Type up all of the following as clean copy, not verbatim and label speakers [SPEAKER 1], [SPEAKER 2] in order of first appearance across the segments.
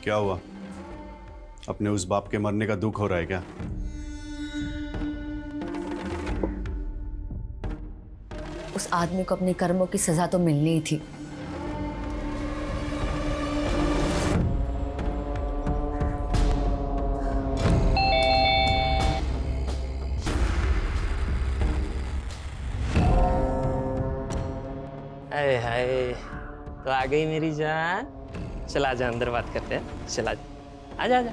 [SPEAKER 1] क्या हुआ? अपने उस बाप के मरने का दुख हो रहा है क्या?
[SPEAKER 2] उस आदमी को अपने कर्मों की सजा तो मिलनी ही थी।
[SPEAKER 3] अरे हाय, तो आ गई मेरी जान। चला जा, अंदर बात करते हैं। चला जा, आजा आजा।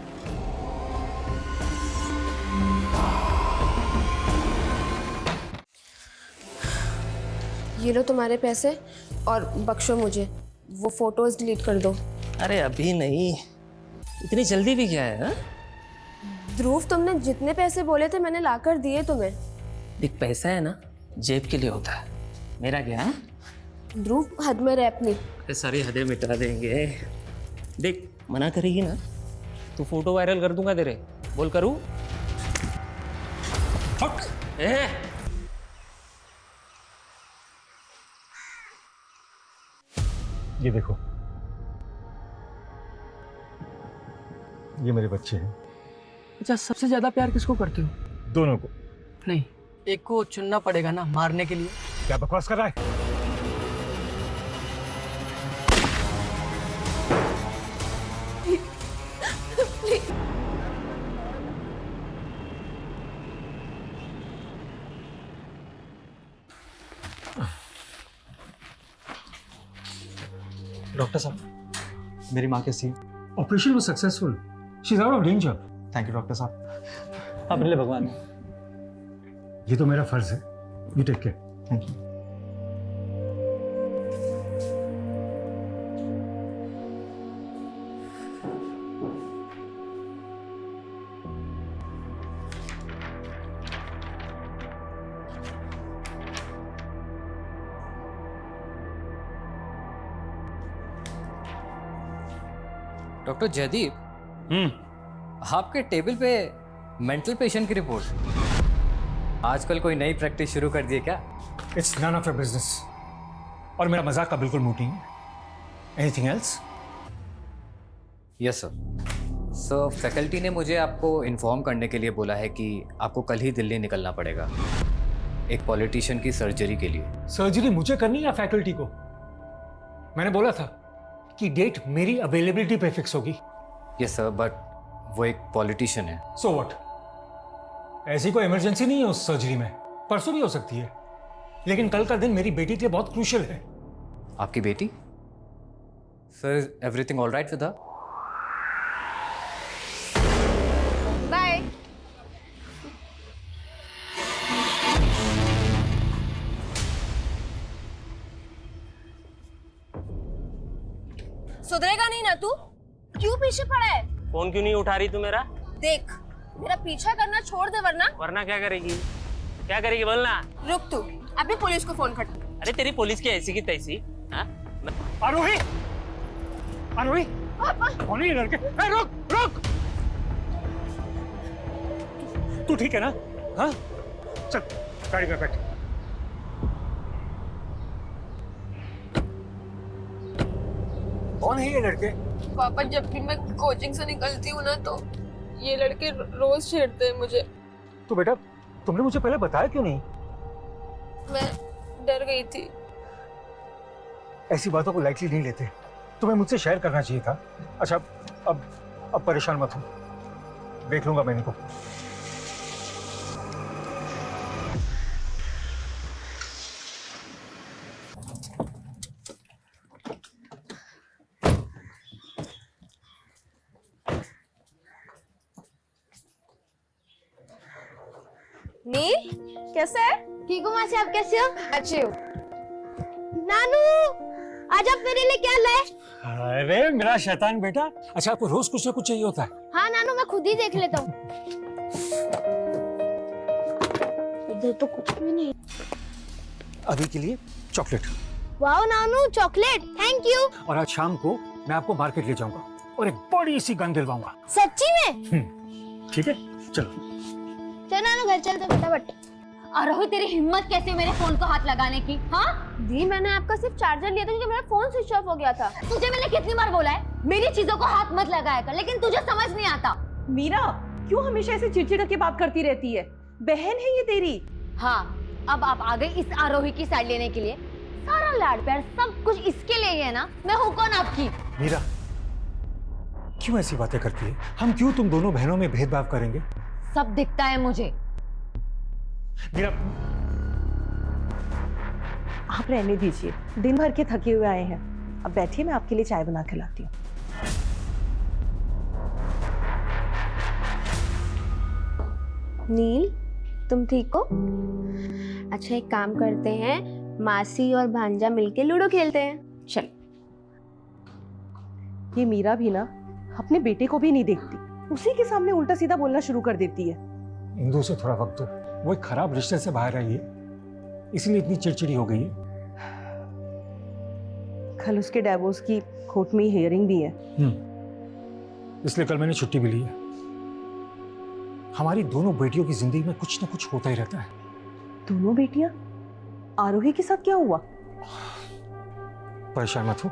[SPEAKER 4] ये लो तुम्हारे पैसे और बख्शो मुझे, वो फोटोज डिलीट कर दो।
[SPEAKER 3] अरे अभी नहीं, इतनी जल्दी भी क्या है? हा?
[SPEAKER 4] ध्रुव, तुमने जितने पैसे बोले थे मैंने लाकर दिए तुम्हें।
[SPEAKER 3] देख, पैसा है ना जेब के लिए होता है, मेरा क्या है?
[SPEAKER 4] ध्रुव, हद में रह अपनी।
[SPEAKER 3] अरे सारी हदें मिटा देंगे। देख, मना करेगी ना तो फोटो वायरल कर दूंगा तेरे। बोल करूँ?
[SPEAKER 5] ये देखो, ये मेरे बच्चे हैं।
[SPEAKER 6] अच्छा, सबसे ज्यादा प्यार किसको करते हो?
[SPEAKER 5] दोनों को।
[SPEAKER 6] नहीं, एक को चुनना पड़ेगा ना मारने के लिए।
[SPEAKER 5] क्या बकवास कर रहा है?
[SPEAKER 7] डॉक्टर साहब, मेरी माँ कैसी है?
[SPEAKER 5] Operation was successful, she is out of danger.
[SPEAKER 7] Thank you doctor साहब, आप मिले भगवान।
[SPEAKER 5] ये तो मेरा फर्ज है। You take care.
[SPEAKER 7] Thank you.
[SPEAKER 8] Doctor Jaideep, आपके टेबल पे मेंटल पेशेंट की रिपोर्ट। आजकल कोई नई प्रैक्टिस शुरू कर दी है क्या?
[SPEAKER 5] It's none of your business. और मेरा मजाक का बिल्कुल मूड नहीं है। Anything else?
[SPEAKER 8] Yes sir. Sir, faculty ने मुझे आपको इन्फॉर्म करने के लिए बोला है कि आपको कल ही दिल्ली निकलना पड़ेगा एक पॉलिटिशियन की सर्जरी के लिए।
[SPEAKER 5] सर्जरी मुझे करनी या फैकल्टी को? मैंने बोला था कि डेट मेरी अवेलेबिलिटी पे फिक्स होगी।
[SPEAKER 8] यस सर, बट वो एक पॉलिटिशियन है।
[SPEAKER 5] So what? ऐसी कोई इमरजेंसी नहीं है उस सर्जरी में। परसों भी हो सकती है, लेकिन कल का दिन मेरी बेटी के लिए बहुत क्रूशियल है।
[SPEAKER 8] आपकी बेटी? Sir, everything all right with her?
[SPEAKER 4] Bye. सुधरेगा नहीं ना तू? क्यों पीछे पड़ा है?
[SPEAKER 3] फोन क्यों नहीं उठा रही तू मेरा?
[SPEAKER 4] देख, मेरा पीछा करना छोड़ दे वरना।
[SPEAKER 3] वरना क्या करेगी? क्या करेगी बोलना।
[SPEAKER 4] रुक तू, अभी पुलिस को फोन कर।
[SPEAKER 3] अरे तेरी पुलिस की ऐसी की तैसी। हाँ?
[SPEAKER 5] आरोही, आरोही, कौन है ये लड़के? ए, रुक, रुक। तू ठीक है ना? हाँ, चल गाड़ी में बैठ। कौन है ये लड़के?
[SPEAKER 4] पापा, जब भी मैं कोचिंग से निकलती हूँ ना तो ये लड़के रोज छेड़ते हैं मुझे।
[SPEAKER 5] तो बेटा, तुमने मुझे पहले बताया क्यों नहीं?
[SPEAKER 4] मैं डर गई थी।
[SPEAKER 5] ऐसी बातों को लाइटली नहीं लेते। तुम्हें मुझसे शेयर करना चाहिए था। अच्छा, अब परेशान मत हो, देख लूंगा मैं इनको।
[SPEAKER 4] नील, कैसे है?
[SPEAKER 9] ठीक हूँ मासी, आप कैसे हो?
[SPEAKER 4] अच्छी हूँ।
[SPEAKER 9] नानू, आज आप मेरे लिए क्या लाए?
[SPEAKER 5] अरे मेरा शैतान बेटा। अच्छा, आपको रोज कुछ ना कुछ चाहिए होता है।
[SPEAKER 9] हाँ नानू, मैं खुद ही देख लेता हूँ। इधर तो कुछ भी नहीं।
[SPEAKER 5] अभी के लिए चॉकलेट।
[SPEAKER 9] वाह नानू, चॉकलेट, थैंक यू।
[SPEAKER 5] और आज शाम को मैं आपको मार्केट ले जाऊंगा और एक बड़ी सी गन दिलवाऊंगा।
[SPEAKER 9] सच्ची में?
[SPEAKER 5] ठीक है, चलो।
[SPEAKER 9] चलो नानू, घर चलते फटाफट।
[SPEAKER 2] आरोही, तेरी हिम्मत कैसे मेरे फोन को हाथ लगाने की? हाँ,
[SPEAKER 4] दी, मैंने आपका सिर्फ चार्जर लिया था क्योंकि मेरा फोन स्विच ऑफ हो गया था।
[SPEAKER 2] तुझे मैंने कितनी बार बोला है मेरी चीजों को हाथ मत लगाया कर, लेकिन तुझे समझ नहीं आता।
[SPEAKER 10] मीरा, क्यों हमेशा ऐसे चिड़चिड़ा के बात करती रहती है? बहन है ये तेरी।
[SPEAKER 2] हाँ, अब आप आ गए इस आरोही की साइड लेने के लिए। सारा लाड प्यार सब कुछ इसके लिए ही है ना? मैं हूँ कौन आपकी?
[SPEAKER 5] मीरा, क्यों ऐसी बातें करती है? हम क्यों तुम दोनों बहनों में भेदभाव करेंगे?
[SPEAKER 2] सब दिखता है मुझे।
[SPEAKER 5] मीरा,
[SPEAKER 10] आप रहने दीजिए, दिन भर के थके हुए आए हैं। अब बैठिए, मैं आपके लिए चाय बना के लाती हूँ।
[SPEAKER 4] नील, तुम ठीक हो? अच्छा, एक काम करते हैं, मासी और भांजा मिलके लूडो खेलते हैं। चल।
[SPEAKER 10] ये मीरा भी ना अपने बेटे को भी नहीं देखती, उसी के सामने उल्टा सीधा बोलना शुरू कर देती है।
[SPEAKER 5] इंदु से थोड़ा वक्त दो, वो एक खराब रिश्ते से बाहर आई है, इसलिए इतनी चिड़चिड़ी हो गई है।
[SPEAKER 10] कल उसके डिवोर्स की कोर्ट में हियरिंग भी है।
[SPEAKER 5] इसलिए कल मैंने छुट्टी भी ली है। हमारी दोनों बेटियों की जिंदगी में कुछ ना कुछ होता ही रहता है।
[SPEAKER 10] दोनों बेटियां? आरोही के साथ क्या हुआ?
[SPEAKER 5] परेशान मत हो,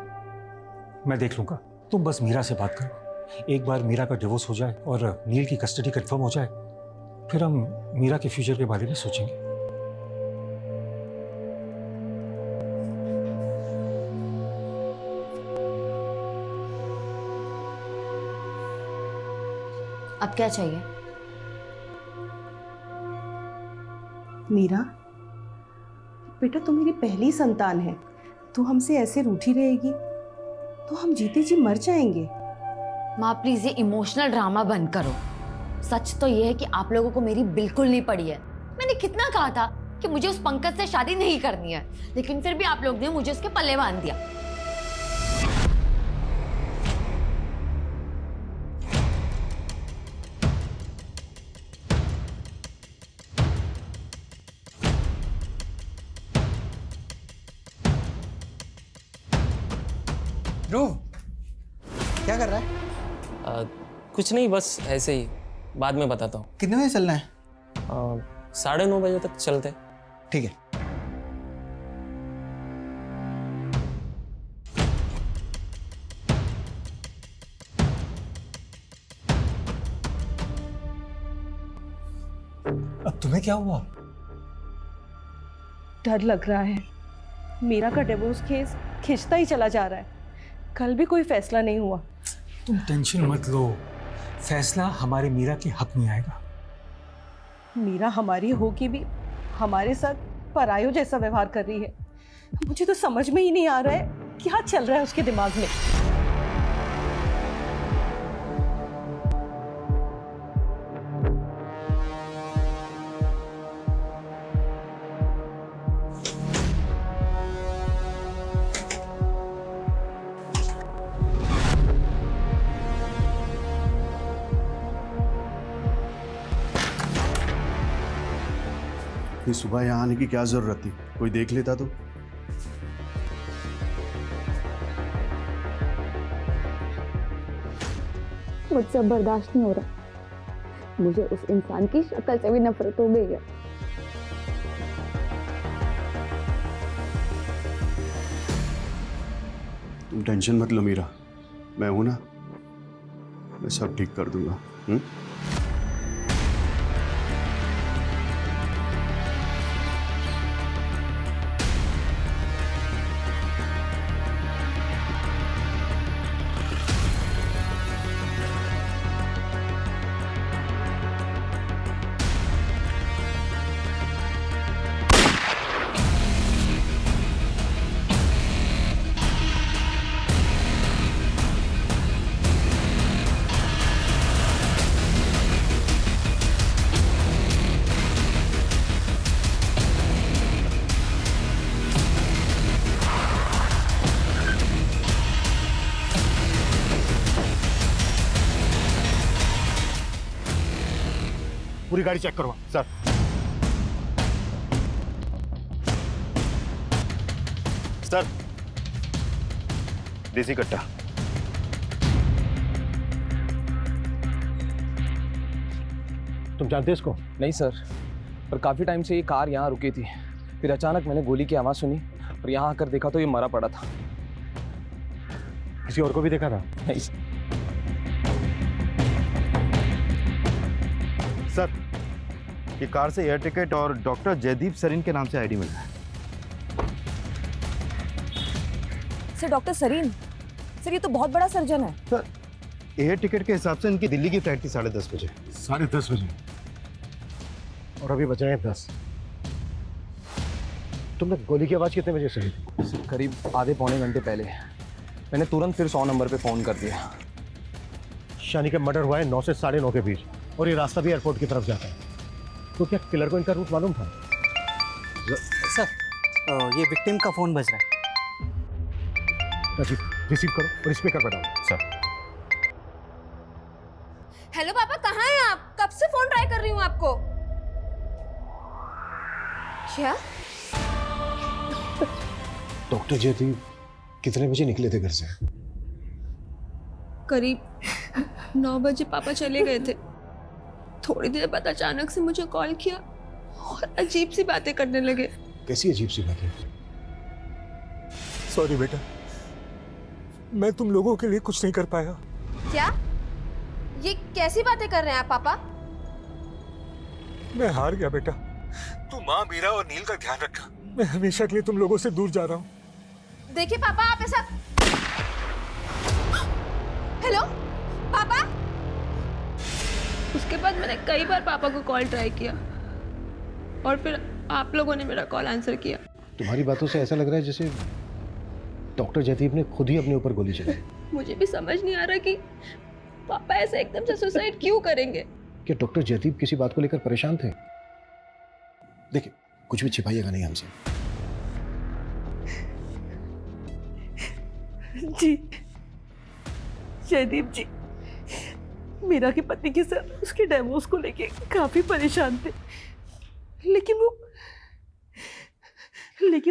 [SPEAKER 5] मैं देख लूंगा। तुम बस मीरा से बात करो। एक बार मीरा का डिवोर्स हो जाए और नील की कस्टडी कंफर्म हो जाए, फिर हम मीरा के फ्यूचर के बारे में सोचेंगे।
[SPEAKER 2] अब क्या चाहिए?
[SPEAKER 10] मीरा, बेटा तू मेरी पहली संतान है, तू हमसे ऐसे रूठी रहेगी तो हम जीते जी मर जाएंगे।
[SPEAKER 2] माँ प्लीज ये इमोशनल ड्रामा बंद करो। सच तो ये है कि आप लोगों को मेरी बिल्कुल नहीं पड़ी है। मैंने कितना कहा था कि मुझे उस पंकज से शादी नहीं करनी है, लेकिन फिर भी आप लोग ने मुझे उसके पल्ले बांध दिया।
[SPEAKER 8] ध्रुव, क्या कर रहा है?
[SPEAKER 3] कुछ नहीं, बस ऐसे ही, बाद में बताता हूँ।
[SPEAKER 8] कितने बजे चलना है?
[SPEAKER 3] 9:30 बजे तक चलते।
[SPEAKER 8] ठीक है।
[SPEAKER 5] अब तुम्हें क्या हुआ?
[SPEAKER 10] डर लग रहा है, मीरा का डिवोर्स केस खिंचता ही चला जा रहा है। कल भी कोई फैसला नहीं हुआ।
[SPEAKER 5] तुम टेंशन मत लो, फैसला हमारे मीरा के हक में आएगा।
[SPEAKER 10] मीरा हमारी होके भी हमारे साथ परायों जैसा व्यवहार कर रही है। मुझे तो समझ में ही नहीं आ रहा है क्या चल रहा है उसके दिमाग में।
[SPEAKER 1] इतनी सुबह यहाँ आने की क्या जरूरत थी? कोई देख लेता तो।
[SPEAKER 11] मुझसे बर्दाश्त नहीं हो रहा। मुझे उस इंसान की शक्ल से भी नफरत हो गई है।
[SPEAKER 1] तुम टेंशन मत लो मीरा, मैं हूं ना, मैं सब ठीक कर दूंगा।
[SPEAKER 12] पूरी गाड़ी चेक करवा सर। सर, देसी कट्टा।
[SPEAKER 7] तुम जानते इसको?
[SPEAKER 13] नहीं सर, पर काफी टाइम से ये कार यहाँ रुकी थी। फिर अचानक मैंने गोली की आवाज सुनी और यहाँ आकर देखा तो ये मरा पड़ा था।
[SPEAKER 7] किसी और को भी देखा था?
[SPEAKER 3] नहीं
[SPEAKER 12] सर, ये कार से एयर टिकट और डॉक्टर जयदीप सरीन के नाम से आईडी मिला है।
[SPEAKER 10] सर डॉक्टर सरीन, सर ये तो बहुत बड़ा सर्जन है।
[SPEAKER 12] सर, एयर टिकट के हिसाब से इनकी दिल्ली की फ्लाइट थी 10:30 बजे।
[SPEAKER 7] 10:30 बजे और अभी बचे हैं 10। तुमने गोली की आवाज़ कितने बजे सुनी थी?
[SPEAKER 13] करीब आधे पौने घंटे पहले। मैंने तुरंत फिर 100 नंबर पे फ़ोन कर दिया।
[SPEAKER 7] शानी का मर्डर हुआ है 9 से 9:30 के बीच और ये रास्ता भी एयरपोर्ट की तरफ जाता है। तो क्या किलर को इनका रूट मालूम था?
[SPEAKER 6] सर, ये विक्टिम का फोन बज रहा है।
[SPEAKER 7] राजीव, रिसीव करो और स्पीकर पर डालो।
[SPEAKER 12] सर,
[SPEAKER 4] हेलो पापा, कहाँ हैं आप? कब से फोन ट्राई कर रही हूँ आपको। क्या?
[SPEAKER 7] डॉक्टर जयदीप कितने बजे निकले थे घर से?
[SPEAKER 4] करीब 9 बजे पापा चले गए थे। थोड़ी देर बाद अचानक से मुझे कॉल किया और अजीब सी बातें करने लगे।
[SPEAKER 7] कैसी अजीब सी बातें?
[SPEAKER 5] सॉरी बेटा, मैं तुम लोगों के लिए कुछ नहीं कर पाया।
[SPEAKER 4] क्या? ये कैसी बातें कर रहे हैं आप पापा?
[SPEAKER 5] मैं हार गया बेटा। तू माँ, मीरा और नील का ध्यान रखना। मैं हमेशा के लिए तुम लोगों से दूर जा रहा हूँ।
[SPEAKER 4] देखिए पापा, आप ऐसा। हेलो पापा। उसके बाद मैंने कई बार पापा को कॉल ट्राई किया और फिर आप लोगों ने मेरा कॉल आंसर किया।
[SPEAKER 7] तुम्हारी बातों से ऐसा लग रहा है जैसे डॉक्टर जयदीप ने खुद ही अपने ऊपर गोली चलाई।
[SPEAKER 4] मुझे भी समझ नहीं आ रहा कि पापा ऐसे एकदम से सुसाइड क्यों करेंगे।
[SPEAKER 7] क्या डॉक्टर जयदीप किसी बात को लेकर परेशान थे? देखिए, कुछ भी छिपाइएगा नहीं हमसे।
[SPEAKER 10] जी जयदीप जी, मीरा के पति के साथ उसके डिवोर्स को लेके काफी परेशान थे, लेकिन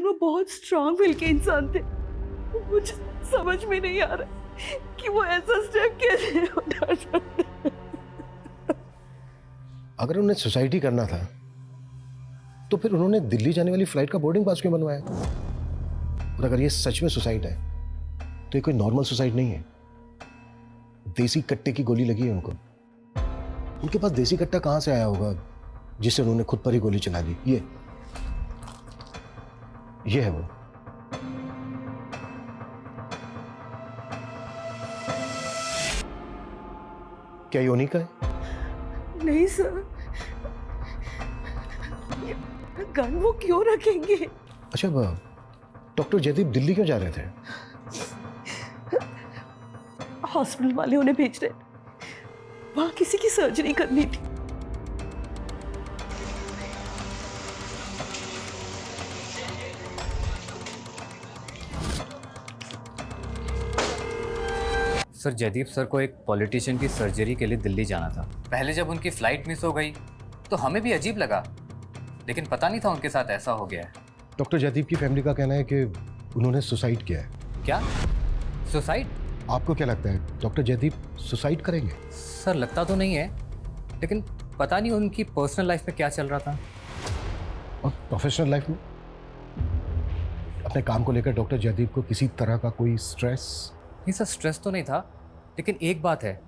[SPEAKER 10] वो बहुत स्ट्रांग विल के इंसान थे। मुझे समझ में नहीं आ रहा कि वो ऐसा स्टेप कैसे उठा सकते।
[SPEAKER 7] अगर उन्हें सुसाइड करना था तो फिर उन्होंने दिल्ली जाने वाली फ्लाइट का बोर्डिंग पास क्यों बनवाया? और अगर ये सच में सुसाइड है तो ये कोई नॉर्मल सुसाइड नहीं है। देसी कट्टे की गोली लगी है उनको। उनके पास देसी कट्टा कहां से आया होगा जिससे उन्होंने खुद पर ही गोली चला दी? ये है वो। क्या योनी का है?
[SPEAKER 10] नहीं सर, गन वो क्यों रखेंगे?
[SPEAKER 7] अच्छा, डॉक्टर जयदीप दिल्ली क्यों जा रहे थे?
[SPEAKER 10] हॉस्पिटल वाले उन्हें भेज रहे, वहां किसी की सर्जरी करनी थी।
[SPEAKER 8] सर, जयदीप सर को एक पॉलिटिशियन की सर्जरी के लिए दिल्ली जाना था। पहले जब उनकी फ्लाइट मिस हो गई तो हमें भी अजीब लगा, लेकिन पता नहीं था उनके साथ ऐसा हो गया है।
[SPEAKER 7] डॉक्टर जयदीप की फैमिली का कहना है कि उन्होंने सुसाइड किया है।
[SPEAKER 8] क्या? सुसाइड?
[SPEAKER 7] आपको क्या लगता है डॉक्टर जयदीप सुसाइड करेंगे?
[SPEAKER 8] सर, लगता तो नहीं है, लेकिन पता नहीं उनकी पर्सनल लाइफ में क्या चल रहा था।
[SPEAKER 7] और प्रोफेशनल लाइफ में? अपने काम को लेकर डॉक्टर जयदीप को किसी तरह का कोई स्ट्रेस?
[SPEAKER 8] नहीं सर, स्ट्रेस तो नहीं था, लेकिन एक बात है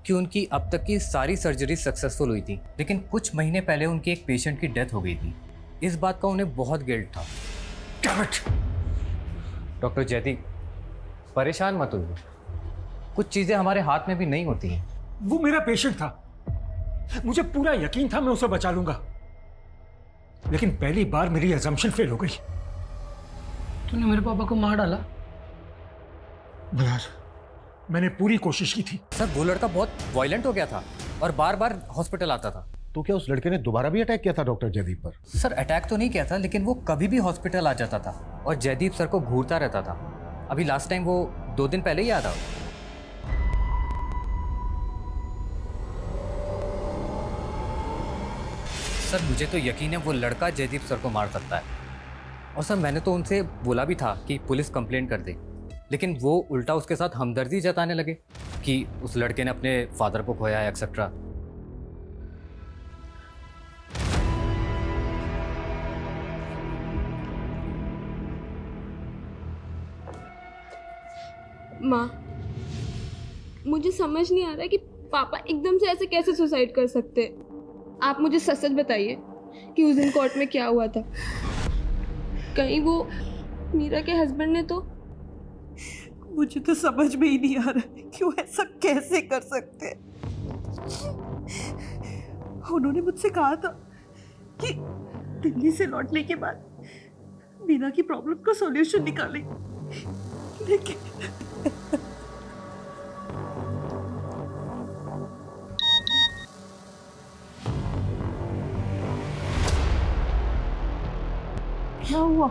[SPEAKER 8] कि उनकी अब तक की सारी सर्जरी सक्सेसफुल हुई थी, लेकिन कुछ महीने पहले उनके एक पेशेंट की डेथ हो गई थी। इस बात का उन्हें बहुत गिल्ट था। डॉक्टर जयदीप, परेशान मत होइए, कुछ चीज़ें हमारे हाथ में भी नहीं होती हैं।
[SPEAKER 5] वो मेरा पेशेंट था, मुझे पूरा यकीन था मैं उसे बचा लूंगा, लेकिन पहली बार मेरी अजम्पशन फेल हो गई।
[SPEAKER 6] तूने मेरे पापा को मार डाला?
[SPEAKER 5] यार, मैंने पूरी कोशिश की थी।
[SPEAKER 8] सर, वो लड़का बहुत वायलेंट हो गया था और बार बार हॉस्पिटल आता था।
[SPEAKER 7] तो क्या उस लड़के ने दोबारा भी अटैक किया था डॉक्टर जयदीप पर?
[SPEAKER 8] सर, अटैक तो नहीं किया था, लेकिन वो कभी भी हॉस्पिटल आ जाता था और जयदीप सर को घूरता रहता था। अभी लास्ट टाइम वो 2 दिन पहले ही आया था। सर, मुझे तो यकीन है वो लड़का जयदीप सर को मार सकता है। और सर, मैंने तो उनसे बोला भी था कि पुलिस कंप्लेंट कर दे, लेकिन वो उल्टा उसके साथ हमदर्दी जताने लगे कि उस लड़के ने अपने फादर को खोया है एक्सेट्रा।
[SPEAKER 4] माँ, मुझे समझ नहीं आ रहा है कि पापा एकदम से ऐसे कैसे सुसाइड कर सकते हैं। आप मुझे सच सच बताइए कि उस दिन कोर्ट में क्या हुआ था। कहीं वो मीरा के हस्बैंड ने तो।
[SPEAKER 10] मुझे तो समझ में ही नहीं आ रहा है कि वो ऐसा कैसे कर सकते हैं। उन्होंने मुझसे कहा था कि दिल्ली से लौटने के बाद मीरा की प्रॉब्लम का सॉल्यूशन निकालेंगे, लेकिन क्या हुआ?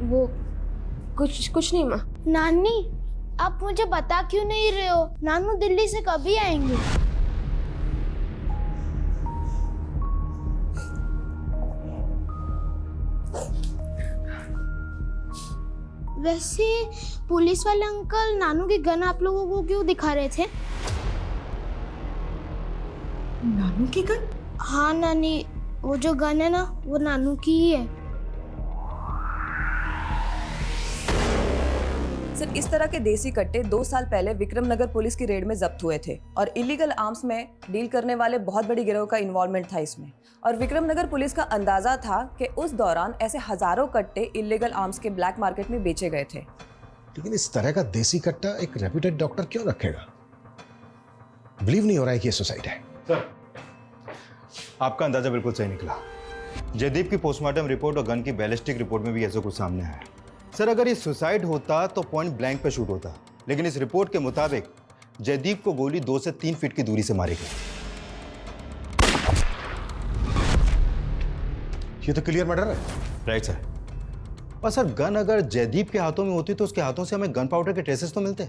[SPEAKER 4] वो कुछ नहीं माँ।
[SPEAKER 9] नानी, आप मुझे बता क्यों नहीं रहे हो? नानू दिल्ली से कभी आएंगे? वैसे पुलिस वाले अंकल नानू की गन आप लोगों को क्यों दिखा रहे थे?
[SPEAKER 10] नानू की गन?
[SPEAKER 9] हाँ नानी, वो जो गन है ना, वो नानू की ही है।
[SPEAKER 14] सिर्फ इस तरह के देसी कट्टे 2 साल पहले विक्रमनगर पुलिस की रेड में जब्त हुए थे और इलीगल आर्म्स में डील करने वाले बहुत बड़ी गिरोह का इन्वॉल्वमेंट था इसमें। और विक्रमनगर पुलिस का अंदाजा था कि उस दौरान ऐसे हजारों कट्टे इलीगल आर्म्स के ब्लैक मार्केट में बेचे गए थे।
[SPEAKER 7] लेकिन इस तरह का देसी कट्टा एक रेप्यूटेड डॉक्टर क्यों रखेगा? बिलीव नहीं हो रहा है कि ये सुसाइड है।
[SPEAKER 12] सर, आपका अंदाजा बिल्कुल सही निकला। जयदीप की पोस्टमार्टम रिपोर्ट और गन की बैलिस्टिक रिपोर्ट में भी ऐसा कुछ सामने आया। सर, अगर ये सुसाइड होता तो पॉइंट ब्लैंक पे शूट होता, लेकिन इस रिपोर्ट के मुताबिक जयदीप को गोली 2 से 3 फीट की दूरी से मारी गई।
[SPEAKER 7] ये तो क्लियर मर्डर है।
[SPEAKER 12] Right sir. और सर, गन अगर जयदीप के हाथों में होती तो उसके हाथों से हमें गन पाउडर के ट्रेसेस तो मिलते,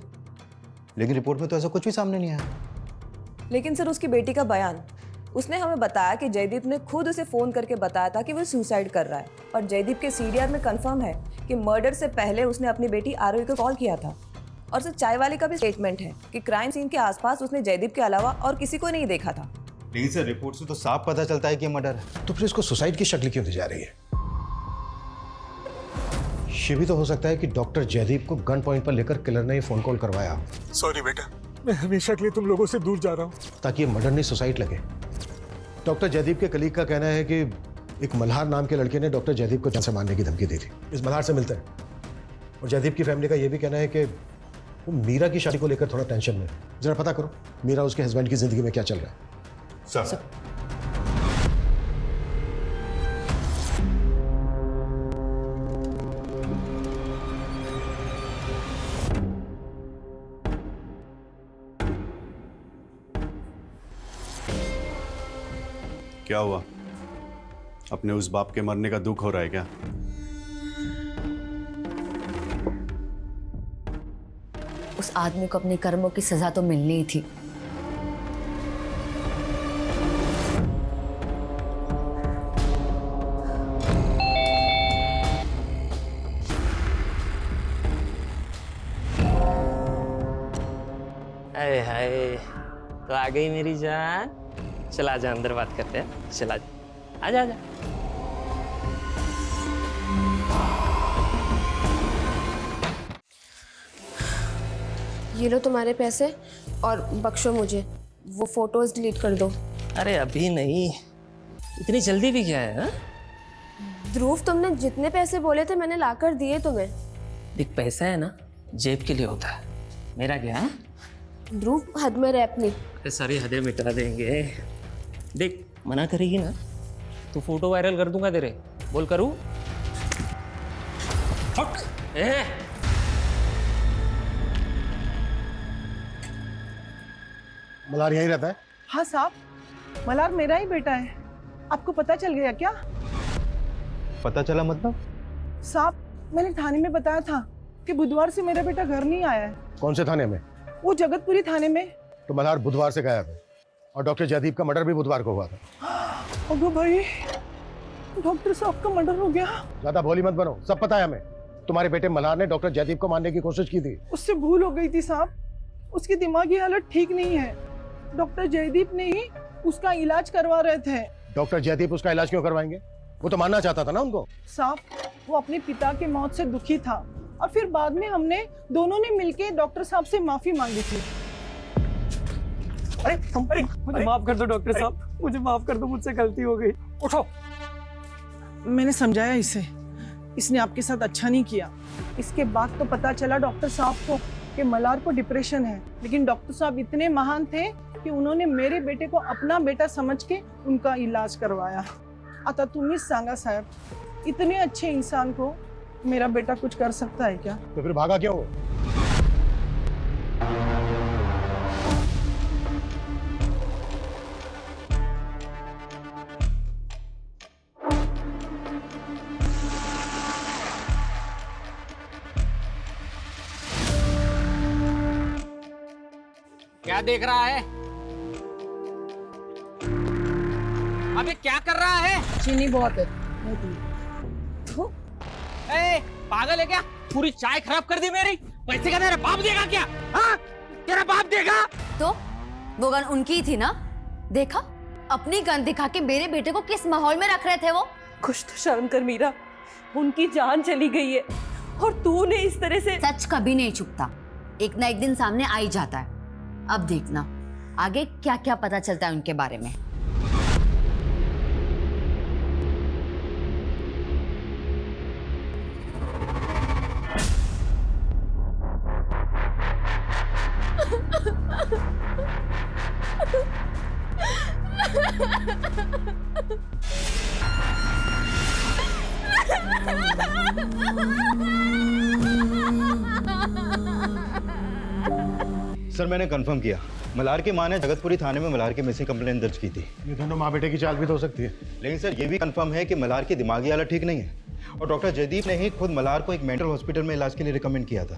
[SPEAKER 12] लेकिन रिपोर्ट में तो ऐसा कुछ भी सामने नहीं आया।
[SPEAKER 14] लेकिन सर, उसकी बेटी का बयान, उसने हमें बताया कि जयदीप ने खुद उसे फोन करके बताया था कि वो सुसाइड कर रहा है। और जयदीप के सीडीआर में कंफर्म है कि मर्डर से पहले उसने अपनी बेटी आरोही को कॉल किया था। और सर, चाय वाले का भी स्टेटमेंट है कि क्राइम सीन के आसपास उसने जयदीप के अलावा और किसी को नहीं देखा था।
[SPEAKER 12] लेकिन सर, रिपोर्ट से तो साफ पता चलता है कि ये मर्डर है।
[SPEAKER 7] तो फिर इसको सुसाइड की शक्ल क्यों दी जा रही है? ये भी तो हो सकता है कि डॉक्टर जयदीप को गन पॉइंट पर लेकर किलर ने फोन कॉल करवाया।
[SPEAKER 5] सॉरी बेटा, मैं हमेशा के लिए तुम लोगों से दूर जा रहा हूँ।
[SPEAKER 7] ताकि ये मर्डर नहीं सुसाइड लगे। डॉक्टर जयदीप के कलीग का कहना है कि एक मल्हार नाम के लड़के ने डॉक्टर जयदीप को जान से मारने की धमकी दी थी। इस मल्हार से मिलते हैं। और जयदीप की फैमिली का यह भी कहना है कि वो मीरा की शादी को लेकर थोड़ा टेंशन में। जरा पता करो मीरा उसके हस्बैंड की जिंदगी में क्या चल रहा है।
[SPEAKER 12] सर,
[SPEAKER 1] क्या हुआ? अपने उस बाप के मरने का दुख हो रहा है क्या?
[SPEAKER 2] उस आदमी को अपने कर्मों की सजा तो मिलनी ही थी।
[SPEAKER 3] अरे हाय, तो आ गई मेरी जान। चला जा, अंदर बात करते हैं। चला जा, आजा आजा।
[SPEAKER 4] ये लो तुम्हारे पैसे और बख्शो मुझे। वो फोटोज डिलीट कर दो।
[SPEAKER 3] अरे अभी नहीं, इतनी जल्दी भी क्या है?
[SPEAKER 4] ध्रुव, तुमने जितने पैसे बोले थे मैंने लाकर दिए तुम्हें।
[SPEAKER 3] देख, पैसा है ना जेब के लिए होता है, मेरा क्या है?
[SPEAKER 4] ध्रुव, हद में रह अपनी।
[SPEAKER 3] सारी हदें मिटा देंगे। देख, मना करेगी ना तो फोटो वायरल कर दूंगा तेरे। बोल करूं?
[SPEAKER 7] मल्हार यहीं रहता है?
[SPEAKER 10] हाँ साहब, मल्हार मेरा ही बेटा है। आपको पता चल गया क्या?
[SPEAKER 12] पता चला मतलब?
[SPEAKER 10] साहब, मैंने थाने में बताया था कि बुधवार से मेरा बेटा घर नहीं आया है।
[SPEAKER 7] कौन से थाने में?
[SPEAKER 10] वो जगतपुरी थाने में।
[SPEAKER 7] तो मल्हार बुधवार से गायब है और डॉक्टर जयदीप का मर्डर भी बुधवार को हुआ था।
[SPEAKER 10] अबे भाई, डॉक्टर साहब का मर्डर हो गया।
[SPEAKER 7] ज्यादा भोली मत बनो, सब पता है हमें। तुम्हारे बेटे मल्हार ने डॉक्टर जयदीप को मारने की कोशिश की थी।
[SPEAKER 10] उससे भूल हो गई थी साहब। उसकी दिमागी हालत ठीक नहीं है। डॉक्टर जयदीप ने ही उसका इलाज करवा रहे थे।
[SPEAKER 7] डॉक्टर जयदीप उसका इलाज क्यों करवाएंगे? वो तो मानना चाहता था ना उनको।
[SPEAKER 10] साहब, वो अपने पिता की मौत से दुखी था और फिर बाद में हमने दोनों ने मिलके डॉक्टर साहब से माफी मांगी थी।
[SPEAKER 5] अरे
[SPEAKER 6] मुझे माफ कर दो डॉक्टर साहब, मुझे माफ कर दो, मुझसे गलती हो गई।
[SPEAKER 5] उठो।
[SPEAKER 10] मैंने समझाया इसे, इसने आपके साथ अच्छा नहीं किया। इसके बाद तो पता चला डॉक्टर साहब को कि मल्हार को डिप्रेशन है, लेकिन डॉक्टर साहब इतने महान थे कि उन्होंने मेरे बेटे को अपना बेटा समझ के उनका इलाज करवाया। आता तुम्हीच सांगा साहब, इतने अच्छे इंसान को मेरा बेटा कुछ कर सकता है क्या?
[SPEAKER 7] तो फिर भागा क्यों?
[SPEAKER 3] क्या देख रहा है? अबे क्या कर रहा है?
[SPEAKER 10] चीनी बहुत है।
[SPEAKER 3] ए, पागल है क्या? पूरी चाय खराब कर दी मेरी। पैसे का तेरा बाप देगा क्या? हाँ? तेरा बाप देगा?
[SPEAKER 2] तो वो गन उनकी ही थी ना? देखा, अपनी गन दिखा के मेरे बेटे को किस माहौल में रख रहे थे वो।
[SPEAKER 10] कुछ तो शर्म कर मीरा, उनकी जान चली गई है और तूने इस तरह से।
[SPEAKER 2] सच कभी नहीं छुपता, एक ना एक दिन सामने आ ही जाता है। अब देखना आगे क्या क्या पता चलता है उनके बारे में।
[SPEAKER 12] सर मैंने कंफर्म किया, मल्हार की मां ने जगतपुरी थाने में मल्हार की मिसिंग कंप्लेंट दर्ज की थी।
[SPEAKER 7] ये दोनों माँ बेटे की चाल भी तो हो सकती है।
[SPEAKER 12] लेकिन सर ये भी कंफर्म है कि मल्हार की दिमागी हालत ठीक नहीं है और डॉक्टर जयदीप ने ही खुद मल्हार को एक मेंटल हॉस्पिटल में इलाज के लिए रिकमेंड किया था।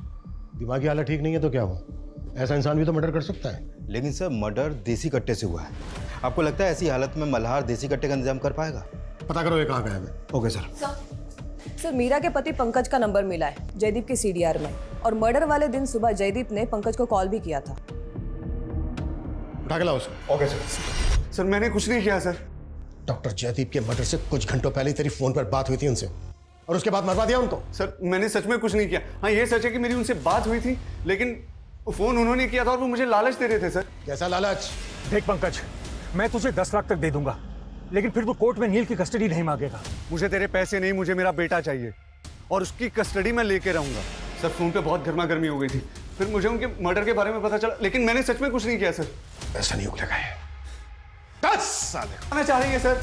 [SPEAKER 7] दिमागी हालत ठीक नहीं है तो क्या हुआ? ऐसा इंसान भी तो मर्डर कर सकता है।
[SPEAKER 12] लेकिन सर मर्डर देसी कट्टे से हुआ है। आपको लगता है ऐसी हालत में मल्हार देसी कट्टे का इंतजाम कर पाएगा?
[SPEAKER 7] पता करो ये कहाँ गया है।
[SPEAKER 12] Okay sir.
[SPEAKER 14] सर मीरा के पति पंकज का नंबर मिला है जयदीप के सीडीआर में, और मर्डर वाले दिन सुबह जयदीप ने पंकज को कॉल भी किया था।
[SPEAKER 7] उठा के लाओ उसको।
[SPEAKER 1] Okay sir. सर मैंने कुछ नहीं किया सर।
[SPEAKER 7] डॉक्टर जयदीप के मर्डर से कुछ घंटों पहले तेरी फोन पर बात हुई थी उनसे और उसके बाद मरवा दिया उनको।
[SPEAKER 1] सर मैंने सच में कुछ नहीं किया। हाँ ये सच है कि मेरी उनसे बात हुई थी, लेकिन फोन उन्होंने किया था और वो मुझे लालच दे रहे थे सर।
[SPEAKER 7] कैसा लालच?
[SPEAKER 5] देख पंकज, मैं तुझे 10 लाख तक दे दूंगा, लेकिन फिर तू कोर्ट में नील की कस्टडी नहीं मांगेगा।
[SPEAKER 1] मुझे तेरे पैसे नहीं, मुझे मेरा बेटा चाहिए और उसकी कस्टडी मैं लेके रहूंगा। सर फोन पे बहुत गर्मा गर्मी हो गई थी, फिर मुझे उनके मर्डर के बारे में पता चला, लेकिन मैंने सच में कुछ नहीं किया सर।
[SPEAKER 7] ऐसा नहीं उगलेगा ये। 10 साल
[SPEAKER 1] मैं चाह रही है सर।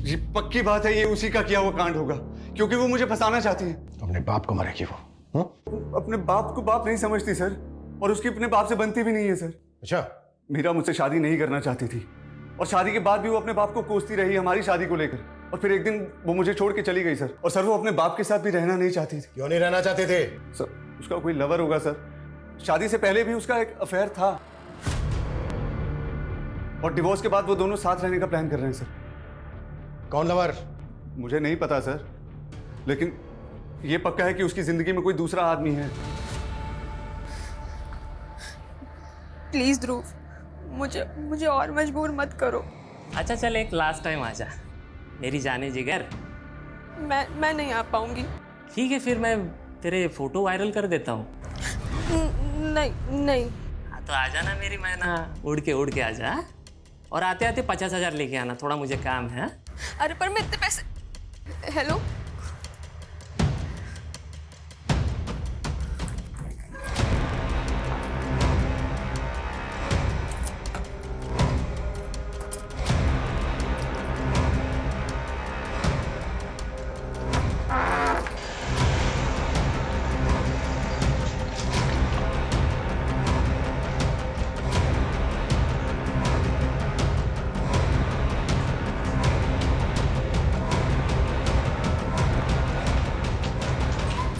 [SPEAKER 1] ये पक्की बात है, ये उसी का किया हुआ कांड होगा, क्योंकि वो मुझे फंसाना चाहती है।
[SPEAKER 7] अपने बाप को मारेगी वो।
[SPEAKER 1] अपने बाप को बाप नहीं समझती सर, और उसकी अपने बाप से बनती भी नहीं है सर।
[SPEAKER 7] अच्छा।
[SPEAKER 1] मीरा मुझसे शादी नहीं करना चाहती थी और शादी के बाद भी वो अपने बाप को कोसती रही हमारी शादी को लेकर, और फिर एक दिन वो मुझे छोड़ के चली गई सर। और सर वो अपने बाप के साथ भी रहना नहीं चाहती थी।
[SPEAKER 7] क्यों नहीं रहना चाहते थे?
[SPEAKER 1] सर उसका कोई लवर होगा सर, शादी से पहले भी उसका एक अफेयर था, और डिवोर्स के बाद वो दोनों साथ रहने का प्लान कर रहे हैं सर।
[SPEAKER 7] कौन लवर?
[SPEAKER 1] मुझे नहीं पता सर, लेकिन ये पक्का है कि उसकी जिंदगी में कोई दूसरा आदमी है।
[SPEAKER 4] प्लीज ध्रुव, मुझे और मजबूर मत करो।
[SPEAKER 3] अच्छा चल एक लास्ट टाइम आ जा मेरी जाने जिगर।
[SPEAKER 4] मैं नहीं आ पाऊंगी।
[SPEAKER 3] ठीक है फिर मैं तेरे फोटो वायरल कर देता हूँ।
[SPEAKER 4] नहीं।
[SPEAKER 3] हाँ तो आ जाना मेरी मैना, उड़ के आ जा, और आते आते 50,000 लेके आना, थोड़ा मुझे काम है।
[SPEAKER 4] अरे पर मैं इतने पैसे। हेलो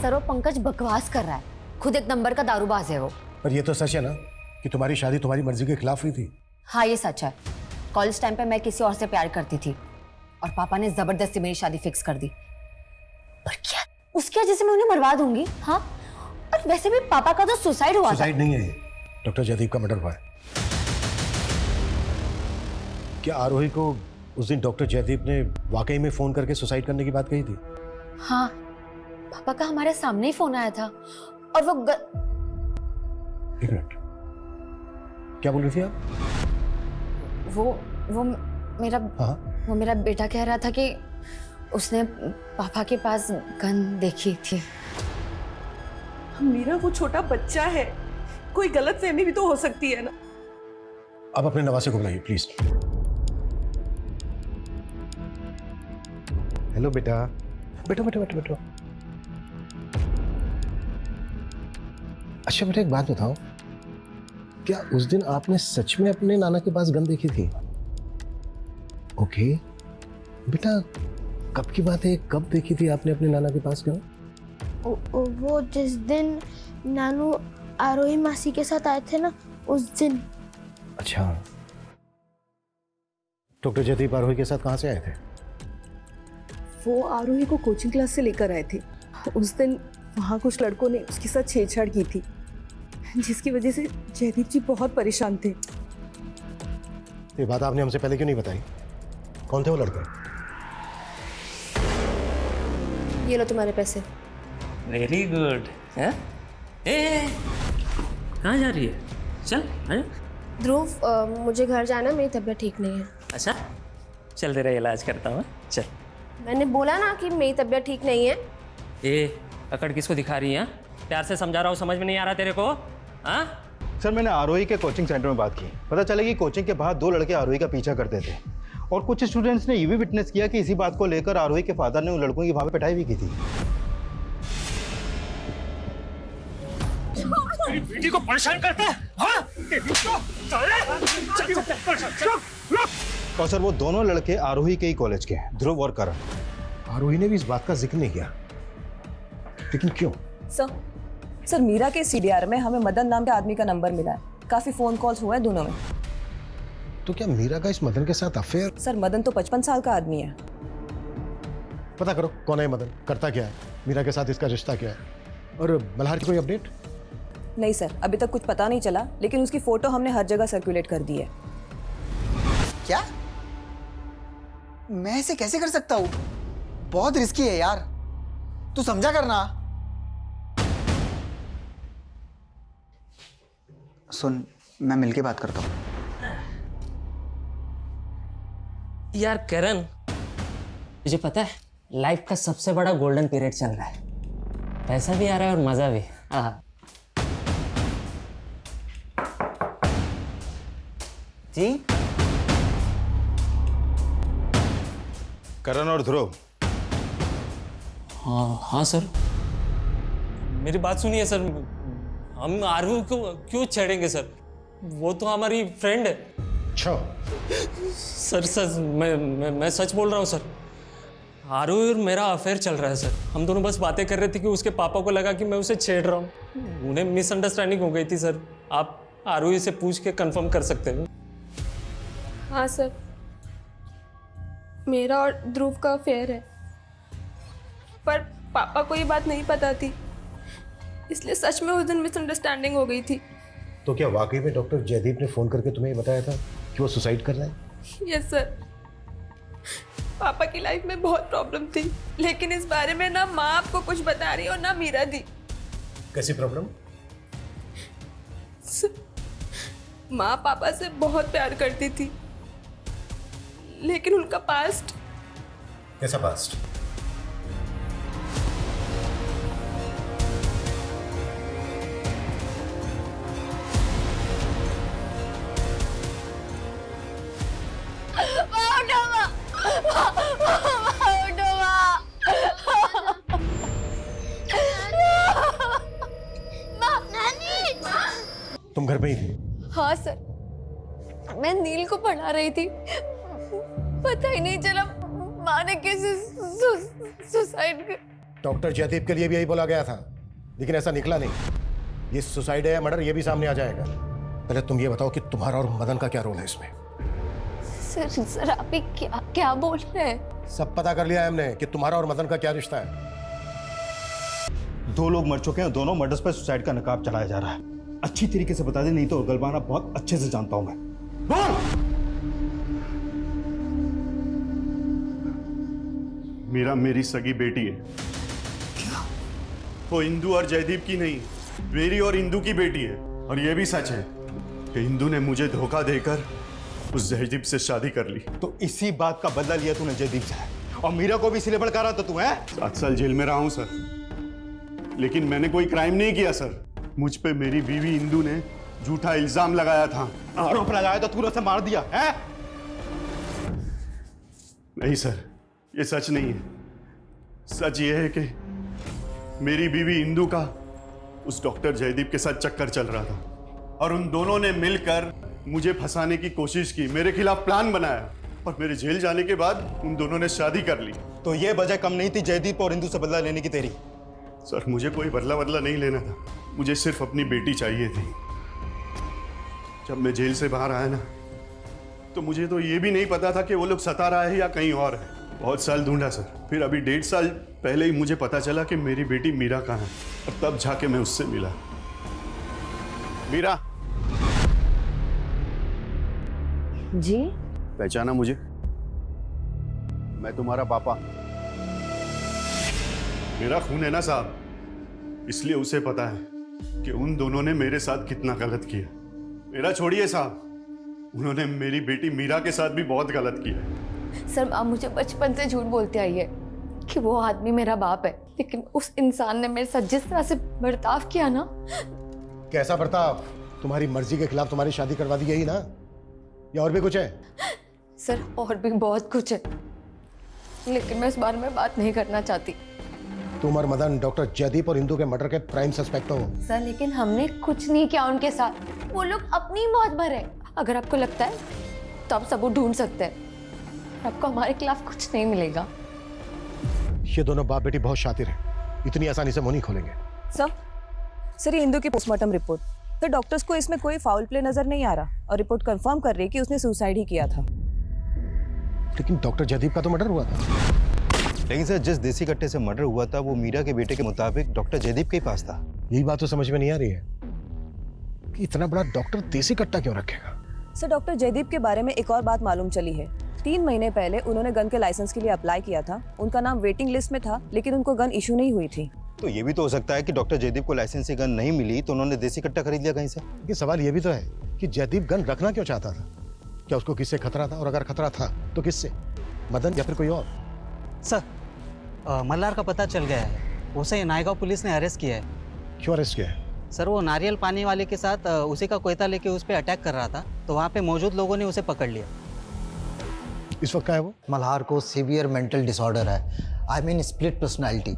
[SPEAKER 2] सर वो पंकज बकवास कर रहा है, खुद एक नंबर का दारूबाज है वो।
[SPEAKER 7] पर ये तो सच है ना कि तुम्हारी शादी तुम्हारी मर्जी के खिलाफ हुई थी?
[SPEAKER 2] हाँ ये सच है। कॉलेज टाइम पे मैं किसी और से प्यार करती थी और पापा ने जबरदस्ती मेरी शादी फिक्स कर दी। पर क्या उसकी वजह से मैं उन्हें मरवा दूंगी? हाँ, और वैसे भी पापा का तो सुसाइड हुआ था।
[SPEAKER 7] सुसाइड नहीं है, डॉक्टर जयदीप का मर्डर हुआ है। क्या आरोही को उस दिन डॉक्टर जयदीप ने वाकई में फोन करके सुसाइड करने की बात कही थी?
[SPEAKER 2] हाँ, पापा का हमारे सामने ही फोन आया था और
[SPEAKER 7] एक मिनट, क्या बोल रही थी आप?
[SPEAKER 2] वो मेरा
[SPEAKER 7] हाँ?
[SPEAKER 2] वो मेरा बेटा कह रहा था कि उसने पापा के पास गन देखी थी।
[SPEAKER 10] मीरा वो छोटा बच्चा है, कोई गलतफहमी भी तो हो सकती है ना।
[SPEAKER 7] अब अपने नवासे को बुलाइए प्लीज। हेलो बेटा, बैठो बैठो बैठो बैठो। अच्छा बेटा, एक बात बताओ, क्या उस दिन आपने सच में अपने नाना के पास गन देखी थी? ओके बेटा, कब की बात है, कब देखी थी आपने अपने नाना के पास गन?
[SPEAKER 9] वो जिस दिन नानू आरोही मासी के साथ आए थे ना, उस दिन।
[SPEAKER 7] अच्छा, डॉक्टर जयदीप आरोही के साथ कहाँ से आए थे?
[SPEAKER 10] वो आरोही को कोचिंग क्लास से लेकर आए थे। उस दिन वहाँ कुछ लड़कों ने उसके साथ छेड़छाड़ की थी, जिसकी वजह से जयदीप जी बहुत परेशान थे।
[SPEAKER 7] ये बात आपने हमसे पहले क्यों नहीं बताई? कौन थे वो लड़के?
[SPEAKER 14] ये लो तुम्हारे पैसे।
[SPEAKER 3] Very good. है कहाँ जा रही है? चल है?
[SPEAKER 9] ध्रुव, मुझे घर जाना, मेरी तबीयत ठीक नहीं है।
[SPEAKER 3] अच्छा, चल तेरा इलाज करता हूँ। चल।
[SPEAKER 9] मैंने बोला ना कि मेरी तबीयत ठीक नहीं है।
[SPEAKER 3] अकड़ किसको दिखा रही है? प्यार से समझा रहा हूँ, समझ में नहीं आ रहा तेरे को? हाँ?
[SPEAKER 12] सर, मैंने आरोही के कोचिंग सेंटर में बात की। पता चला कि कोचिंग के बाहर 2 लड़के आरोही का पीछा करते थे और कुछ स्टूडेंट्स ने ये भी विटनेस किया कि इसी बात को लेकर आरोही के फादर ने उन लड़कों की वहां पे पिटाई भी की थी।
[SPEAKER 5] बेटी को परेशान करता है, हाँ?
[SPEAKER 12] और सर, वो दोनों लड़के आरोही के ही कॉलेज के हैं, ध्रुव और करण।
[SPEAKER 7] आरोही ने भी इस बात का जिक्र नहीं किया, लेकिन क्यों?
[SPEAKER 14] सर मीरा के सीडीआर में हमें मदन नाम के आदमी का नंबर मिला है। काफी फोन कॉल्स हुए हैं दोनों में।
[SPEAKER 7] तो क्या मीरा का इस मदन के साथ अफेयर?
[SPEAKER 14] सर मदन तो 55 साल का आदमी है।
[SPEAKER 7] पता करो कौन है मदन, करता क्या है, मीरा के साथ इसका रिश्ता क्या है, और मल्हार की कोई अपडेट?
[SPEAKER 14] नहीं सर, अभी तक कुछ पता नहीं चला, लेकिन उसकी फोटो हमने हर जगह सर्कुलेट कर दी है।
[SPEAKER 6] क्या? मैं ऐसे कैसे कर सकता हूँ? बहुत रिस्की है यार, तू समझा करना। सुन, मैं मिलके बात करता हूँ।
[SPEAKER 3] यार करण, तुझे पता है लाइफ का सबसे बड़ा गोल्डन पीरियड चल रहा है। पैसा भी आ रहा है और मजा भी। हाँ
[SPEAKER 6] जी।
[SPEAKER 12] करण और ध्रुव।
[SPEAKER 3] हाँ सर, मेरी बात सुनिए सर। हम आरोही को क्यों छेड़ेंगे सर? वो तो हमारी फ्रेंड है।
[SPEAKER 7] अच्छा
[SPEAKER 3] सर मैं सच बोल रहा हूँ सर। आरोही और मेरा अफेयर चल रहा है सर। हम दोनों बस बातें कर रहे थे कि उसके पापा को लगा कि मैं उसे छेड़ रहा हूँ। उन्हें मिसअंडरस्टैंडिंग हो गई थी सर। आप आरोही से पूछ के कंफर्म कर सकते हैं।
[SPEAKER 4] हाँ सर, मेरा और ध्रुव का अफेयर है, पर पापा को ये बात नहीं पता थी, इसलिए सच में उस दिन मिसअंडरस्टैंडिंग हो गई थी।
[SPEAKER 7] तो क्या वाकई में डॉक्टर जयदीप ने फोन करके तुम्हें बताया था कि वो सुसाइड कर रहा है?
[SPEAKER 4] Yes sir. पापा की लाइफ में बहुत प्रॉब्लम थी, लेकिन इस बारे में ना माँ आपको कुछ बता रही और ना मीरा दी।
[SPEAKER 7] कैसी प्रॉब्लम?
[SPEAKER 4] माँ पापा से बहुत प्यार करती थी, लेकिन उनका पास्ट।
[SPEAKER 7] कैसा पास्ट? तुम घर पे ही थी?
[SPEAKER 2] हाँ सर, मैं नील को पढ़ा रही थी, पता ही नहीं चला माँ ने कैसे सुसाइड कर।
[SPEAKER 7] डॉक्टर जयदीप के लिए भी यही बोला गया था, लेकिन ऐसा निकला नहीं। ये सुसाइड है या मर्डर, ये भी सामने आ जाएगा। पहले तुम ये बताओ कि तुम्हारा और मदन का क्या रोल है इसमें?
[SPEAKER 2] सर आप ये क्या बोल रहे हैं?
[SPEAKER 7] सब पता कर लिया है हमने कि तुम्हारा और मदन का क्या रिश्ता है।
[SPEAKER 12] 2 लोग मर चुके हैं, दोनों मर्डर्स पर सुसाइड का नकाब चलाया जा रहा है। अच्छी तरीके से बता दे, नहीं तो गलबाना बहुत अच्छे से जानता हूं मैं। बोल!
[SPEAKER 1] मीरा मेरी सगी बेटी है। वो इंदू और जयदीप की नहीं, मेरी और इंदू की बेटी है। और ये भी सच है कि इंदू ने मुझे धोखा देकर उस जयदीप से शादी कर ली।
[SPEAKER 12] तो इसी बात का बदला लिया तूने जयदीप से, और मीरा को भी इसीलिए भड़का रहा था तू, है?
[SPEAKER 1] 7 साल जेल में रहा हूं सर, लेकिन मैंने कोई क्राइम नहीं किया सर। मुझ पे मेरी बीवी इंदू ने झूठा इल्जाम लगाया था।
[SPEAKER 12] आरोप लगाया तो तूने उसे मार दिया है?
[SPEAKER 1] नहीं सर, ये सच नहीं है। सच ये है कि मेरी बीवी इंदू का उस डॉक्टर जयदीप के साथ चक्कर चल रहा था, और उन दोनों ने मिलकर मुझे फंसाने की कोशिश की, मेरे खिलाफ प्लान बनाया, और मेरे जेल जाने के बाद उन दोनों ने शादी कर ली।
[SPEAKER 12] तो ये वजह कम नहीं थी जयदीप और इंदू से बदला लेने की तेरी?
[SPEAKER 1] सर, मुझे कोई बदला नहीं लेना था, मुझे सिर्फ अपनी बेटी चाहिए थी। जब मैं जेल से बाहर आया ना, तो मुझे तो ये भी नहीं पता था कि वो लोग सतारा है या कहीं और है। बहुत साल ढूंढा सर, फिर अभी 1.5 साल पहले ही मुझे पता चला कि मेरी बेटी मीरा कहाँ है, और तब जाके मैं उससे मिला। मीरा
[SPEAKER 2] जी?
[SPEAKER 1] पहचाना मुझे? मैं तुम्हारा पापा। मेरा खून है ना साहब, इसलिए उसे पता है कि उन दोनों ने मेरे साथ कितना गलत किया। मेरा छोड़िए साहब, उन्होंने मेरी बेटी मीरा के साथ भी बहुत गलत किया।
[SPEAKER 2] सर, आप मुझे बचपन से झूठ बोलते आई है कि वो आदमी मेरा बाप है, लेकिन उस इंसान ने मेरे साथ जिस तरह से बर्ताव किया ना।
[SPEAKER 7] कैसा बर्ताव? तुम्हारी मर्जी के खिलाफ तुम्हारी शादी करवा दी यही ना, या और भी कुछ है?
[SPEAKER 2] सर, और भी बहुत कुछ है, लेकिन मैं इस बारे में बात नहीं करना चाहती।
[SPEAKER 7] तुम और मदन डॉक्टर जयदीप और इंदू के मर्डर के प्राइम सस्पेक्ट हो।
[SPEAKER 2] सर, लेकिन हमने कुछ नहीं किया उनके साथ, वो लोग अपनी मौत भरे। अगर आपको लगता है तो आप सबूत ढूंढ सकते हैं, आपको हमारे खिलाफ कुछ नहीं मिलेगा।
[SPEAKER 7] ये दोनों बाप बेटी बहुत शातिर हैं, इतनी आसानी से मुंह नहीं खोलेंगे।
[SPEAKER 14] सर ये इंदू की पोस्टमार्टम रिपोर्ट, तो डॉक्टर्स को इसमें कोई फाउल प्ले नजर नहीं आ रहा, और रिपोर्ट कंफर्म कर रही है कि उसने सुसाइड ही किया था।
[SPEAKER 7] लेकिन डॉक्टर जयदीप का तो मर्डर हुआ था।
[SPEAKER 12] लेकिन सर, जिस देसी कट्टे से मर्डर हुआ था वो मीरा के बेटे के मुताबिक डॉक्टर जयदीप के ही पास था।
[SPEAKER 7] यही बात तो समझ में नहीं आ रही है कि इतना बड़ा डॉक्टर देसी कट्टा क्यों रखेगा।
[SPEAKER 14] सर डॉक्टर जयदीप के बारे में एक और बात मालूम चली है। 3 महीने पहले उन्होंने गन के लाइसेंस के लिए अप्लाई किया था, उनका नाम वेटिंग लिस्ट में था, लेकिन उनको गन इशू नहीं हुई थी।
[SPEAKER 12] तो ये भी तो हो सकता है कि डॉक्टर जयदीप को लाइसेंस से गन नहीं मिली तो उन्होंने देसी कट्टा खरीद लिया कहीं से।
[SPEAKER 7] ये सवाल ये भी तो है कि जयदीप गन रखना क्यों चाहता था? क्या उसको किससे खतरा था, और अगर खतरा था तो किससे? मदन या फिर कोई और?
[SPEAKER 15] सर, मल्हार का पता चल गया है, उसे नायगांव पुलिस ने अरेस्ट किया है।
[SPEAKER 7] क्यों अरेस्ट किया है?
[SPEAKER 15] सर, वो नारियल पानी वाले के साथ उसी का कोयता लेके उस पर अटैक कर रहा था, तो वहाँ पे मौजूद लोगों ने उसे पकड़ लिया।
[SPEAKER 7] इस वक्त क्या है वो?
[SPEAKER 16] मल्हार को सीवियर मेंटल डिसऑर्डर है, आई मीन स्प्लिट पर्सनालिटी।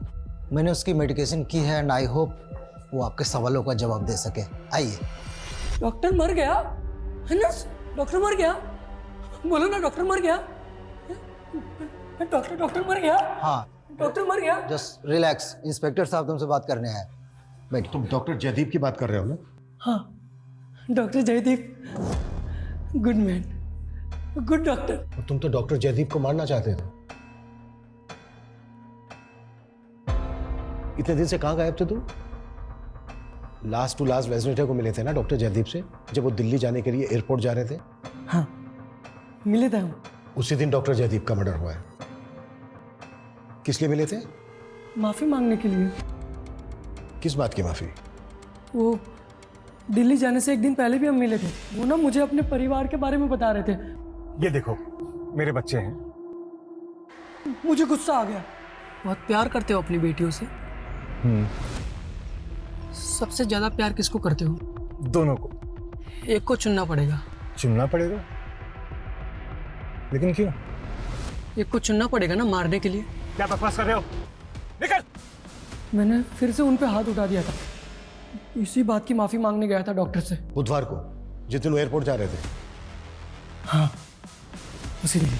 [SPEAKER 16] मैंने उसकी मेडिकेशन की है, एंड आई होप वो आपके सवालों का जवाब दे सके। आइए।
[SPEAKER 3] डॉक्टर मर गया है ना? डॉक्टर मर गया, बोलो ना, डॉक्टर मर गया। डॉक्टर मर गया।
[SPEAKER 16] हाँ,
[SPEAKER 3] डॉक्टर मर गया।
[SPEAKER 16] जस्ट रिलैक्स, इंस्पेक्टर साहब तुमसे बात करने आए। बैठ।
[SPEAKER 7] तुम डॉक्टर जयदीप की बात कर रहे हो ना?
[SPEAKER 3] हाँ, doctor Jaideep, good man, good doctor.
[SPEAKER 7] और तुम तो डॉक्टर जयदीप को मारना चाहते थे। इतने दिन से कहाँ गायब थे तुम? लास्ट टू लास्ट वेडनेसडे को मिले थे ना डॉक्टर जयदीप से, जब वो दिल्ली जाने के लिए एयरपोर्ट जा रहे थे।
[SPEAKER 3] हाँ, मिले थे हम।
[SPEAKER 7] उसी दिन डॉक्टर जयदीप का मर्डर हुआ है। किस लिए मिले थे?
[SPEAKER 3] माफी मांगने के लिए।
[SPEAKER 7] किस बात की माफी?
[SPEAKER 3] वो दिल्ली जाने से एक दिन पहले भी हम मिले थे, वो ना मुझे अपने परिवार के बारे में बता रहे थे।
[SPEAKER 5] ये देखो, मेरे बच्चे हैं।
[SPEAKER 3] मुझे गुस्सा आ गया। बहुत प्यार करते हो अपनी बेटियों से? सबसे ज्यादा प्यार किसको करते हो?
[SPEAKER 5] दोनों को।
[SPEAKER 3] एक को चुनना पड़ेगा।
[SPEAKER 5] चुनना पड़ेगा? लेकिन क्यों?
[SPEAKER 3] एक को चुनना पड़ेगा ना, मारने के लिए।
[SPEAKER 5] क्या बकवास कर रहे हो? निकल!
[SPEAKER 3] मैंने फिर से उन पे हाथ उठा दिया था, इसी बात की माफी मांगने गया था डॉक्टर से।
[SPEAKER 7] बुधवार को, जिस दिन वो एयरपोर्ट जा रहे थे।
[SPEAKER 3] हाँ, उसी दिन।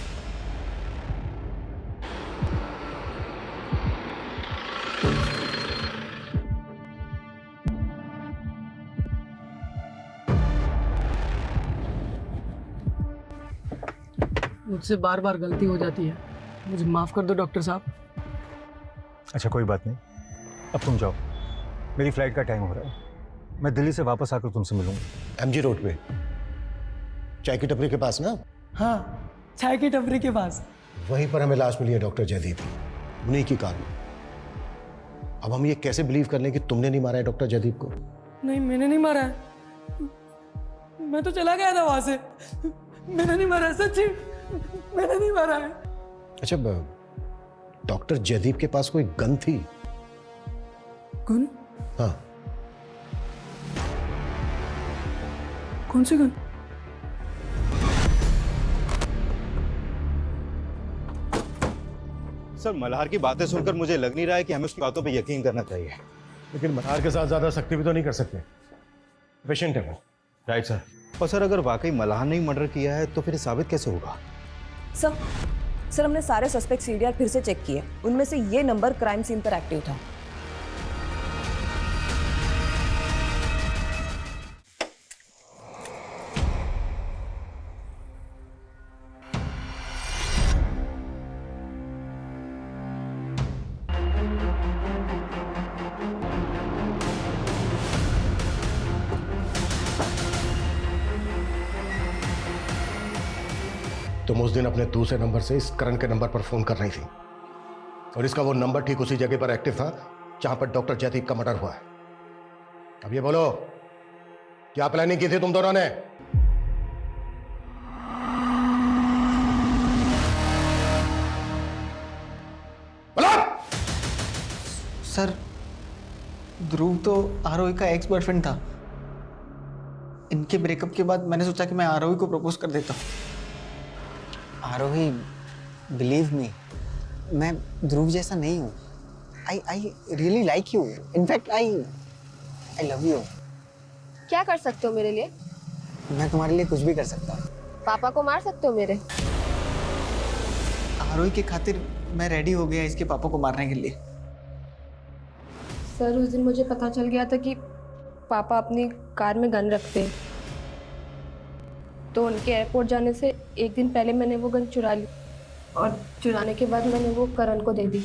[SPEAKER 3] मुझसे बार बार गलती हो जाती है, मुझे माफ कर दो डॉक्टर साहब।
[SPEAKER 5] अच्छा, कोई बात नहीं, अब तुम जाओ, मेरी फ्लाइट का टाइम हो रहा है। मैं दिल्ली से वापस आकर तुमसे मिलूंगा।
[SPEAKER 7] एमजी रोड पे, चाय की टपरी के पास ना?
[SPEAKER 3] हाँ, चाय की टपरी के पास।
[SPEAKER 7] वहीं पर हमें लाश मिली है डॉक्टर जयदीप, उन्हीं की कार में। अब हम ये कैसे बिलीव कर लें कि तुमने नहीं मारा है डॉक्टर जयदीप को?
[SPEAKER 3] नहीं, मैंने नहीं मारा है। मैं तो चला गया था वहां से। मैंने नहीं मारा, सच्ची मैंने नहीं मारा है।
[SPEAKER 7] अच्छा, डॉक्टर जयदीप के पास कोई गन थी?
[SPEAKER 3] गन?
[SPEAKER 7] हाँ।
[SPEAKER 3] कौन सी गन?
[SPEAKER 12] सर, मल्हार की बातें सुनकर मुझे लग नहीं रहा है कि हमें उसकी बातों पे यकीन करना चाहिए।
[SPEAKER 7] लेकिन मल्हार के साथ ज्यादा सख्ती भी तो नहीं कर सकते, पेशेंट है वो।
[SPEAKER 12] Right sir. और सर, अगर वाकई मल्हार ने ही मर्डर किया है तो फिर साबित कैसे होगा?
[SPEAKER 14] सर हमने सारे सस्पेक्ट सीडीआर फिर से चेक किए, उनमें से ये नंबर क्राइम सीन पर एक्टिव था।
[SPEAKER 7] तुम उस दिन अपने दूसरे नंबर से इस करण के नंबर पर फोन कर रही थी, और इसका वो नंबर ठीक उसी जगह पर एक्टिव था जहां पर डॉक्टर जयदीप का मर्डर हुआ है। अब ये बोलो, क्या प्लानिंग की थी तुम दोनों ने?
[SPEAKER 15] सर, ध्रुव तो आरोही का एक्स बॉयफ्रेंड था। इनके ब्रेकअप के बाद मैंने सोचा कि मैं आरोही को प्रपोज कर देता हूँ। आरोही, बिलीव मी, मैं ध्रुव जैसा नहीं हूँ। I really like you. In fact I love you.
[SPEAKER 4] क्या कर सकते हो मेरे लिए?
[SPEAKER 15] मैं तुम्हारे लिए कुछ भी कर सकता हूँ।
[SPEAKER 4] पापा को मार सकते हो मेरे?
[SPEAKER 15] आरोही के खातिर मैं रेडी हो गया इसके पापा को मारने के लिए।
[SPEAKER 4] सर, उस दिन मुझे पता चल गया था कि पापा अपनी कार में गन रखते हैं, तो उनके एयरपोर्ट जाने से एक दिन पहले मैंने वो गन चुरा ली, और चुराने के बाद मैंने वो करण को दे दी।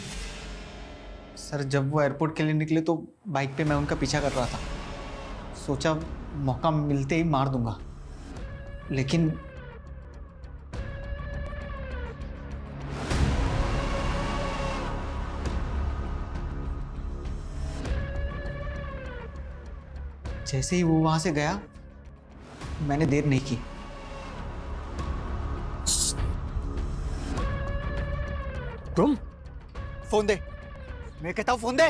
[SPEAKER 15] सर, जब वो एयरपोर्ट के लिए निकले तो बाइक पे मैं उनका पीछा कर रहा था। सोचा मौका मिलते ही मार दूंगा, लेकिन जैसे ही वो वहां से गया, मैंने देर नहीं की।
[SPEAKER 6] तुम फोन दे, मैं कहता हूं फोन दे।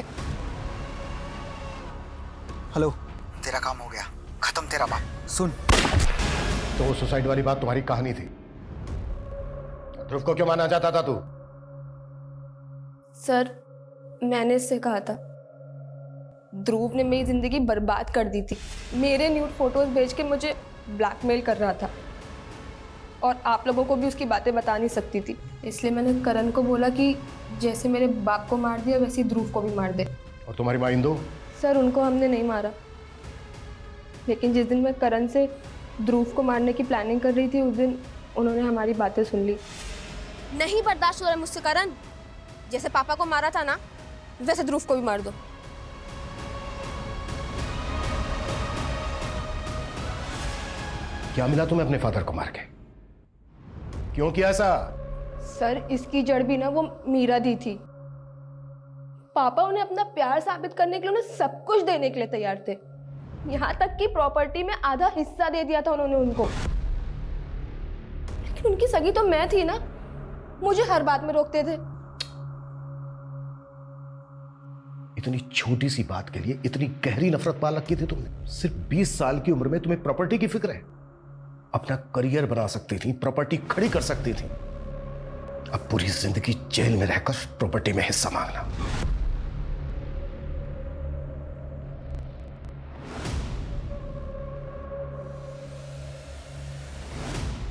[SPEAKER 6] हेलो, तेरा काम हो गया, खत्म तेरा बाप। सुन,
[SPEAKER 7] तो वो सुसाइड वाली बात तुम्हारी कहानी थी। ध्रुव को क्यों मानना चाहता था तू?
[SPEAKER 4] सर, मैंने इससे कहा था, ध्रुव ने मेरी जिंदगी बर्बाद कर दी थी। मेरे न्यूड फोटोज भेज के मुझे ब्लैकमेल कर रहा था, और आप लोगों को भी उसकी बातें बता नहीं सकती थी। इसलिए मैंने करण को बोला कि जैसे मेरे बाप को मार दिया वैसे ही ध्रुव को भी मार दे।
[SPEAKER 7] और तुम्हारी माँ इंदु?
[SPEAKER 4] सर, उनको हमने नहीं मारा, लेकिन जिस दिन मैं करण से ध्रुव को मारने की प्लानिंग कर रही थी, उस दिन उन्होंने हमारी बातें सुन ली।
[SPEAKER 17] नहीं बर्दाश्त हो रहा है मुझसे करण। जैसे पापा को मारा था ना, वैसे ध्रुव को भी मार दो।
[SPEAKER 7] क्या मिला तुम्हें अपने फादर को मार के? क्यों किया ऐसा?
[SPEAKER 4] सर, इसकी जड़ भी ना वो मीरा दी थी। पापा उन्हें अपना प्यार साबित करने के लिए उन्हें सब कुछ देने के लिए तैयार थे। यहाँ तक कि प्रॉपर्टी में आधा हिस्सा दे दिया था उन्होंने उनको। लेकिन उनकी सगी तो मैं थी ना, मुझे हर बात में रोकते थे।
[SPEAKER 7] इतनी छोटी सी बात के लिए इतनी गहरी नफरत पाल रखी थी तुमने? सिर्फ 20 साल की उम्र में तुम्हें प्रॉपर्टी की फिक्र है? अपना करियर बना सकती थी, प्रॉपर्टी खड़ी कर सकती थी। अब पूरी जिंदगी जेल में रहकर प्रॉपर्टी में हिस्सा मांगना।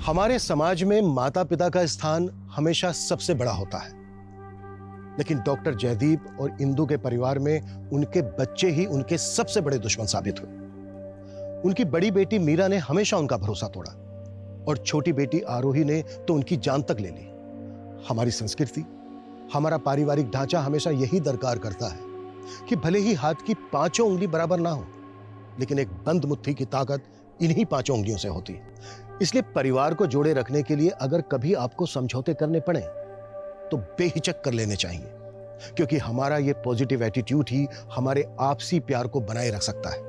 [SPEAKER 7] हमारे समाज में माता पिता का स्थान हमेशा सबसे बड़ा होता है, लेकिन डॉक्टर जयदीप और इंदु के परिवार में उनके बच्चे ही उनके सबसे बड़े दुश्मन साबित हुए। उनकी बड़ी बेटी मीरा ने हमेशा उनका भरोसा तोड़ा, और छोटी बेटी आरोही ने तो उनकी जान तक ले ली। हमारी संस्कृति, हमारा पारिवारिक ढांचा हमेशा यही दरकार करता है कि भले ही हाथ की 5 उंगली बराबर ना हो, लेकिन एक बंद मुट्ठी की ताकत इन्हीं 5 उंगलियों से होती है। इसलिए परिवार को जोड़े रखने के लिए अगर कभी आपको समझौते करने पड़े तो बेहिचक कर लेने चाहिए। क्योंकि हमारा ये पॉजिटिव एटीट्यूड ही हमारे आपसी प्यार को बनाए रख सकता है,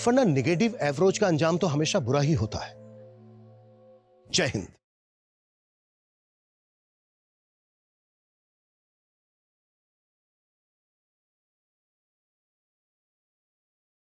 [SPEAKER 7] वरना निगेटिव अप्रोच का अंजाम तो हमेशा बुरा ही होता है। जय हिंद।